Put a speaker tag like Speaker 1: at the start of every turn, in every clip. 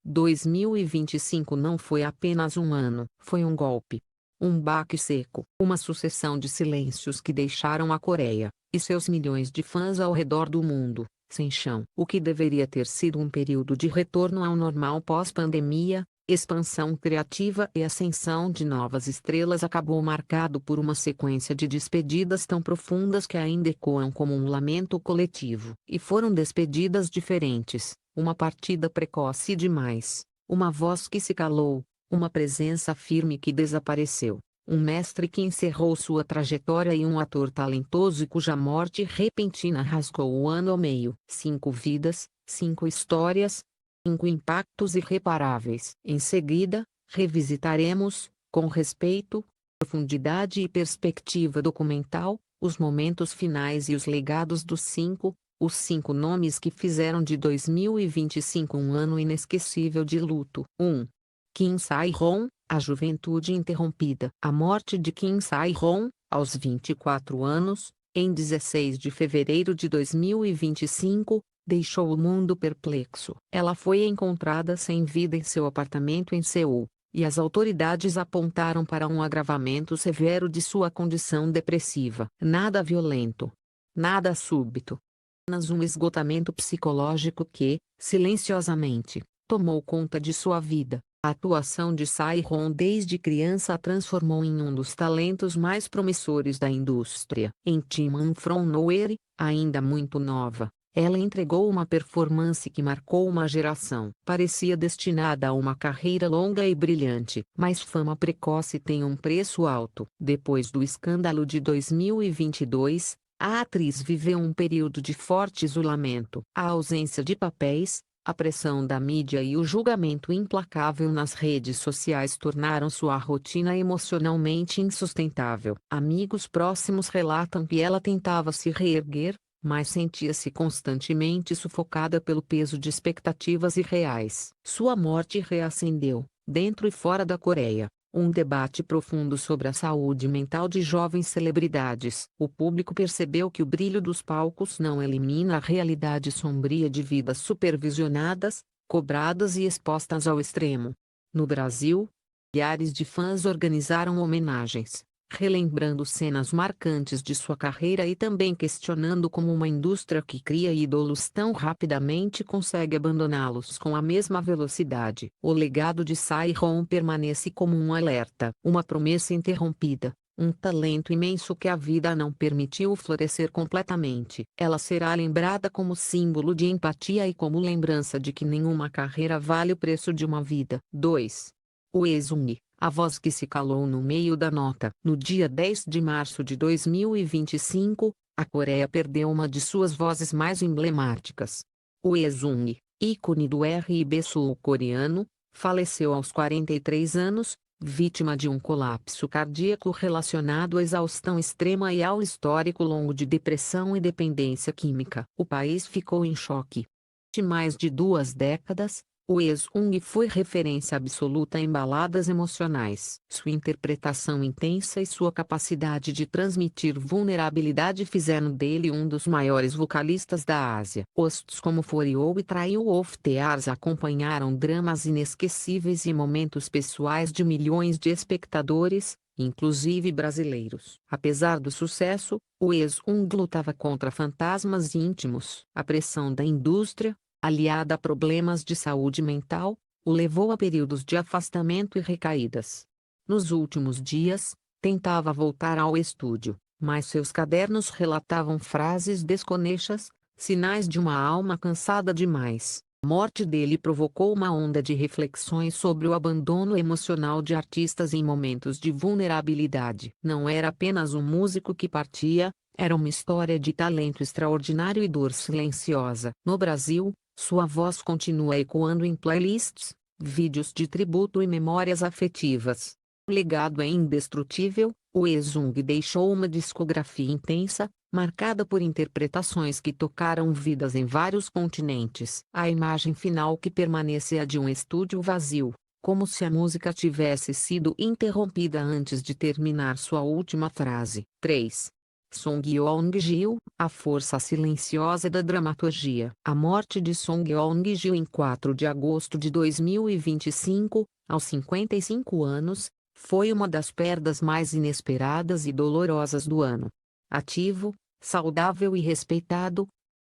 Speaker 1: 2025 não foi apenas um ano, foi um golpe. Um baque seco, uma sucessão de silêncios que deixaram a Coreia, e seus milhões de fãs ao redor do mundo, sem chão. O que deveria ter sido um período de retorno ao normal pós-pandemia, expansão criativa e ascensão de novas estrelas acabou marcado por uma sequência de despedidas tão profundas que ainda ecoam como um lamento coletivo. E foram despedidas diferentes, uma partida precoce demais, uma voz que se calou, uma presença firme que desapareceu, um mestre que encerrou sua trajetória e um ator talentoso cuja morte repentina rasgou o ano ao meio. 5 vidas, 5 histórias, 5 impactos irreparáveis. Em seguida, revisitaremos, com respeito, profundidade e perspectiva documental, os momentos finais e os legados dos 5, os 5 nomes que fizeram de 2025 um ano inesquecível de luto. 1. Kim Sae-ron, a juventude interrompida. A morte de Kim Sae-ron, aos 24 anos, em 16 de fevereiro de 2025, deixou o mundo perplexo. Ela foi encontrada sem vida em seu apartamento em Seul, e as autoridades apontaram para um agravamento severo de sua condição depressiva. Nada violento. Nada súbito. Apenas um esgotamento psicológico que, silenciosamente, tomou conta de sua vida. A atuação de Sae-ron desde criança a transformou em um dos talentos mais promissores da indústria. Em Timon from Nowhere, ainda muito nova, ela entregou uma performance que marcou uma geração. Parecia destinada a uma carreira longa e brilhante, mas fama precoce tem um preço alto. Depois do escândalo de 2022, a atriz viveu um período de forte isolamento. A ausência de papéis, a pressão da mídia e o julgamento implacável nas redes sociais tornaram sua rotina emocionalmente insustentável. Amigos próximos relatam que ela tentava se reerguer, mas sentia-se constantemente sufocada pelo peso de expectativas irreais. Sua morte reacendeu, dentro e fora da Coreia, um debate profundo sobre a saúde mental de jovens celebridades. O público percebeu que o brilho dos palcos não elimina a realidade sombria de vidas supervisionadas, cobradas e expostas ao extremo. No Brasil, milhares de fãs organizaram homenagens, relembrando cenas marcantes de sua carreira e também questionando como uma indústria que cria ídolos tão rapidamente consegue abandoná-los com a mesma velocidade. O legado de Sae-ron permanece como um alerta, uma promessa interrompida, um talento imenso que a vida não permitiu florescer completamente. Ela será lembrada como símbolo de empatia e como lembrança de que nenhuma carreira vale o preço de uma vida. 2. O Eun, a voz que se calou no meio da nota. No dia 10 de março de 2025, a Coreia perdeu uma de suas vozes mais emblemáticas. O Eun, ícone do R&B sul-coreano, faleceu aos 43 anos, vítima de um colapso cardíaco relacionado à exaustão extrema e ao histórico longo de depressão e dependência química. O país ficou em choque. De mais de 2 décadas, o Eun foi referência absoluta em baladas emocionais. Sua interpretação intensa e sua capacidade de transmitir vulnerabilidade fizeram dele um dos maiores vocalistas da Ásia. Hosts como For You e Try of Tears acompanharam dramas inesquecíveis e momentos pessoais de milhões de espectadores, inclusive brasileiros. Apesar do sucesso, o Eun lutava contra fantasmas íntimos. A pressão da indústria, aliada a problemas de saúde mental, o levou a períodos de afastamento e recaídas. Nos últimos dias, tentava voltar ao estúdio, mas seus cadernos relatavam frases desconexas, sinais de uma alma cansada demais. A morte dele provocou uma onda de reflexões sobre o abandono emocional de artistas em momentos de vulnerabilidade. Não era apenas um músico que partia, era uma história de talento extraordinário e dor silenciosa. No Brasil, sua voz continua ecoando em playlists, vídeos de tributo e memórias afetivas. O legado é indestrutível. O Eun deixou uma discografia intensa, marcada por interpretações que tocaram vidas em vários continentes. A imagem final que permanece é a de um estúdio vazio, como se a música tivesse sido interrompida antes de terminar sua última frase. 3. Song Yeong-gil, a força silenciosa da dramaturgia. A morte de Song Yeong-gil em 4 de agosto de 2025, aos 55 anos, foi uma das perdas mais inesperadas e dolorosas do ano. Ativo, saudável e respeitado,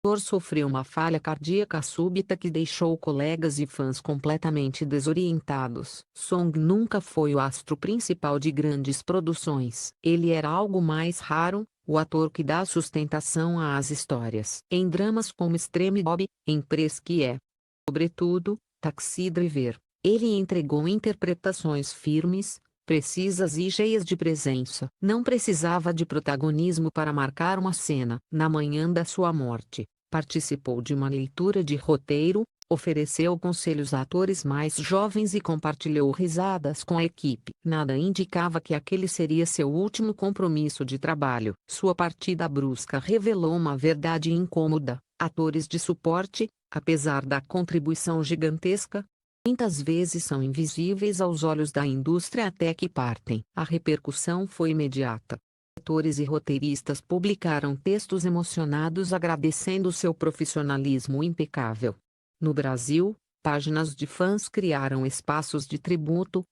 Speaker 1: o ator sofreu uma falha cardíaca súbita que deixou colegas e fãs completamente desorientados. Song nunca foi o astro principal de grandes produções. Ele era algo mais raro, o ator que dá sustentação às histórias. Em dramas como Extreme Bob, em Press que é, sobretudo, Taxi Driver, ele entregou interpretações firmes, precisas e cheias de presença. Não precisava de protagonismo para marcar uma cena. Na manhã da sua morte, participou de uma leitura de roteiro, ofereceu conselhos a atores mais jovens e compartilhou risadas com a equipe. Nada indicava que aquele seria seu último compromisso de trabalho. Sua partida brusca revelou uma verdade incômoda. Atores de suporte, apesar da contribuição gigantesca, muitas vezes são invisíveis aos olhos da indústria até que partem. A repercussão foi imediata. Atores e roteiristas publicaram textos emocionados agradecendo seu profissionalismo impecável. No Brasil, páginas de fãs criaram espaços de tributo,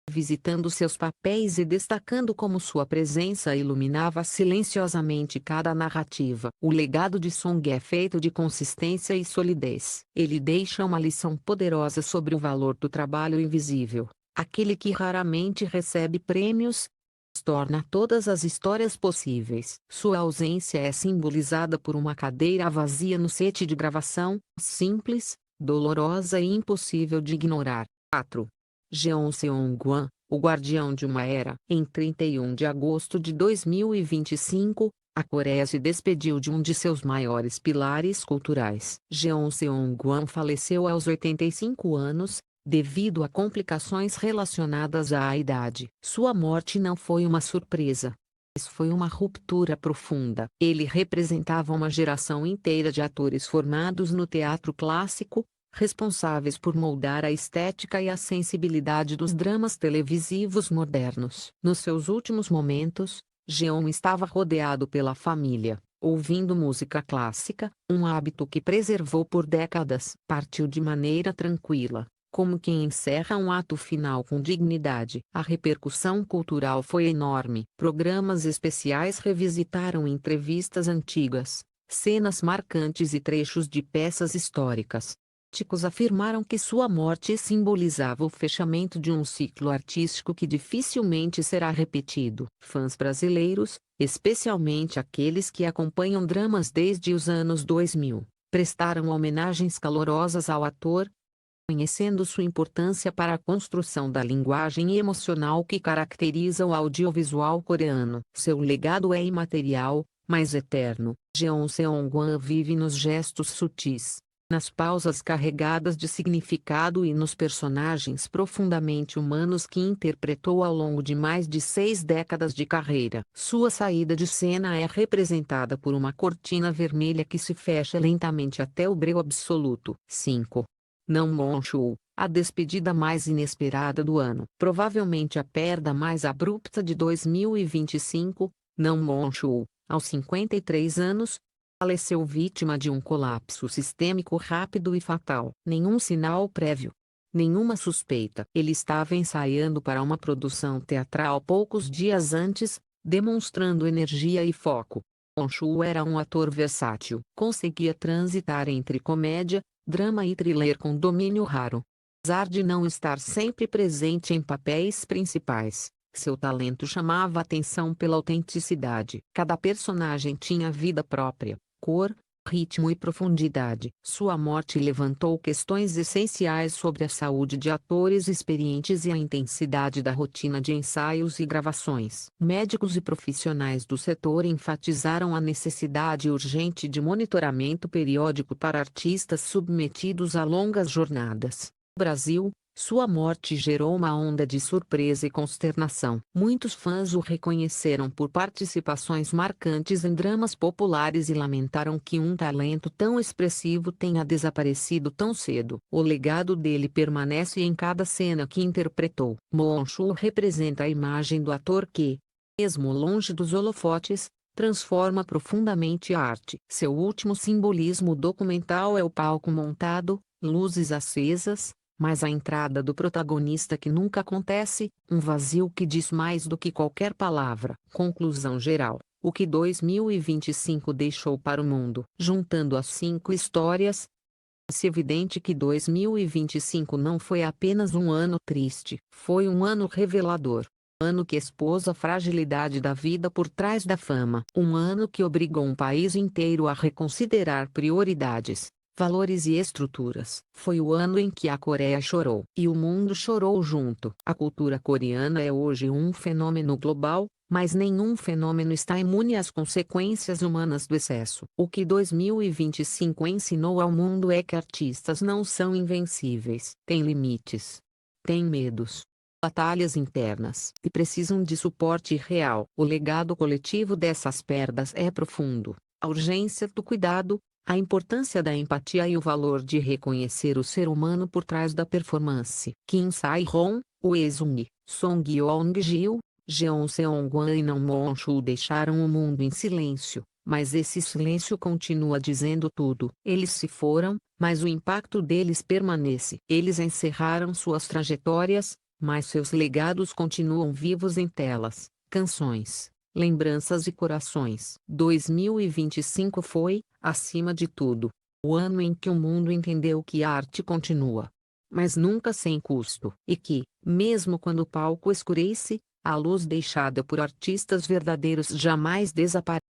Speaker 1: visitando seus papéis e destacando como sua presença iluminava silenciosamente cada narrativa. O legado de Song é feito de consistência e solidez. Ele deixa uma lição poderosa sobre o valor do trabalho invisível, aquele que raramente recebe prêmios, torna todas as histórias possíveis. Sua ausência é simbolizada por uma cadeira vazia no set de gravação, simples, dolorosa e impossível de ignorar. 4. Jeon Seong-wan, o guardião de uma era. Em 31 de agosto de 2025, a Coreia se despediu de um de seus maiores pilares culturais. Jeon Seong-wan faleceu aos 85 anos, devido a complicações relacionadas à idade. Sua morte não foi uma surpresa, mas foi uma ruptura profunda. Ele representava uma geração inteira de atores formados no teatro clássico, responsáveis por moldar a estética e a sensibilidade dos dramas televisivos modernos. Nos seus últimos momentos, Jeon estava rodeado pela família, ouvindo música clássica, um hábito que preservou por décadas. Partiu de maneira tranquila, como quem encerra um ato final com dignidade. A repercussão cultural foi enorme. Programas especiais revisitaram entrevistas antigas, cenas marcantes e trechos de peças históricas. Críticos afirmaram que sua morte simbolizava o fechamento de um ciclo artístico que dificilmente será repetido. Fãs brasileiros, especialmente aqueles que acompanham dramas desde os anos 2000, prestaram homenagens calorosas ao ator, reconhecendo sua importância para a construção da linguagem emocional que caracteriza o audiovisual coreano. Seu legado é imaterial, mas eterno. Jeon Seong-wan vive nos gestos sutis, nas pausas carregadas de significado e nos personagens profundamente humanos que interpretou ao longo de mais de 6 décadas de carreira. Sua saída de cena é representada por uma cortina vermelha que se fecha lentamente até o breu absoluto. 5. Nam Won-chul, a despedida mais inesperada do ano. Provavelmente a perda mais abrupta de 2025, Nam Won-chul, aos 53 anos, faleceu vítima de um colapso sistêmico rápido e fatal. Nenhum sinal prévio, nenhuma suspeita. Ele estava ensaiando para uma produção teatral poucos dias antes, demonstrando energia e foco. Won-chul era um ator versátil. Conseguia transitar entre comédia, drama e thriller com domínio raro. Apesar de não estar sempre presente em papéis principais, seu talento chamava atenção pela autenticidade. Cada personagem tinha vida própria, cor, ritmo e profundidade. Sua morte levantou questões essenciais sobre a saúde de atores experientes e a intensidade da rotina de ensaios e gravações. Médicos e profissionais do setor enfatizaram a necessidade urgente de monitoramento periódico para artistas submetidos a longas jornadas. No Brasil, sua morte gerou uma onda de surpresa e consternação. Muitos fãs o reconheceram por participações marcantes em dramas populares e lamentaram que um talento tão expressivo tenha desaparecido tão cedo. O legado dele permanece em cada cena que interpretou. Won-chul representa a imagem do ator que, mesmo longe dos holofotes, transforma profundamente a arte. Seu último simbolismo documental é o palco montado, luzes acesas, mas a entrada do protagonista que nunca acontece, um vazio que diz mais do que qualquer palavra. Conclusão geral. O que 2025 deixou para o mundo. Juntando as 5 histórias, é evidente que 2025 não foi apenas um ano triste, foi um ano revelador. Um ano que expôs a fragilidade da vida por trás da fama. Um ano que obrigou um país inteiro a reconsiderar prioridades, valores e estruturas. Foi o ano em que a Coreia chorou. E o mundo chorou junto. A cultura coreana é hoje um fenômeno global, mas nenhum fenômeno está imune às consequências humanas do excesso. O que 2025 ensinou ao mundo é que artistas não são invencíveis. Têm limites. Têm medos. Batalhas internas. E precisam de suporte real. O legado coletivo dessas perdas é profundo. A urgência do cuidado, a importância da empatia e o valor de reconhecer o ser humano por trás da performance. Kim Sae-ron, Woo Sung, Song Yeong-gil, Jeon Seong-wan e Nam Won-chul deixaram o mundo em silêncio, mas esse silêncio continua dizendo tudo. Eles se foram, mas o impacto deles permanece. Eles encerraram suas trajetórias, mas seus legados continuam vivos em telas, canções, lembranças e corações. 2025 foi, acima de tudo, o ano em que o mundo entendeu que a arte continua, mas nunca sem custo. E que, mesmo quando o palco escurece, a luz deixada por artistas verdadeiros jamais desaparece.